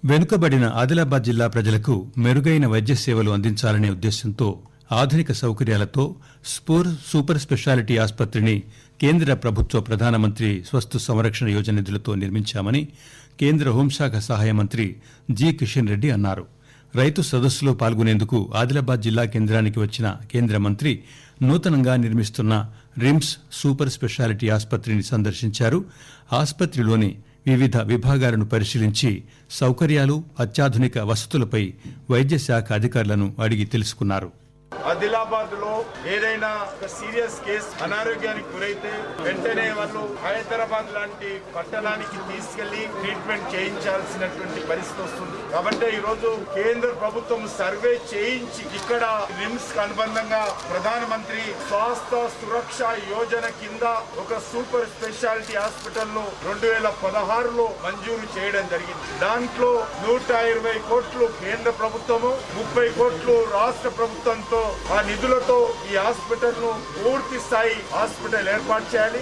వెనుకబడిన ఆదిలాబాద్ జిల్లా ప్రజలకు మెరుగైన వైద్య సేవలు అందించాలనే ఉద్దేశంతో ఆధునిక సౌకర్యాలతో సూపర్ స్పెషాలిటీ ఆసుపత్రిని కేంద్ర ప్రభుత్వ ప్రధానమంత్రి స్వస్థ్ సంరక్షణ యోజన నిధులతో నిర్మించామని కేంద్ర హోంశాఖ సహాయ మంత్రి జి కిషన్ రెడ్డి అన్నారు. రైతు సదస్సులో పాల్గొనేందుకు ఆదిలాబాద్ జిల్లా కేంద్రానికి వచ్చిన కేంద్ర మంత్రి నూతనంగా నిర్మిస్తున్న రిమ్స్ సూపర్ స్పెషాలిటీ ఆసుపత్రిని సందర్శించారు. ఆసుపత్రిలోని వివిధ విభాగాలను పరిశీలించి సౌకర్యాలు, అత్యాధునిక వసతులపై వైద్య శాఖ అధికారులను అడిగి తెలుసుకున్నారు. ఆదిలాబాద్ లో ఏదైనా ఒక సీరియస్ కేసు అనారోగ్యానికి గురైతే వెంటనే వాళ్ళు హైదరాబాద్ లాంటి పట్టణానికి తీసుకెళ్లి ట్రీట్మెంట్ చేయించాల్సినటువంటి పరిస్థితి వస్తుంది. కాబట్టి ఈ రోజు కేంద్ర ప్రభుత్వం సర్వే చేయించి ఇక్కడ రిమ్స్ కు అనుబంధంగా ప్రధానమంత్రి స్వాస్థ్య సురక్ష యోజన కింద ఒక సూపర్ స్పెషాలిటీ హాస్పిటల్ ను 2016లో మంజూరు చేయడం జరిగింది. దాంట్లో 120 కోట్లు కేంద్ర ప్రభుత్వము, 30 కోట్లు రాష్ట్ర ప్రభుత్వంతో ఆ నిధులతో ఈ హాస్పిటల్ ను పూర్తి స్థాయి హాస్పిటల్ ఏర్పాటు చేయాలి.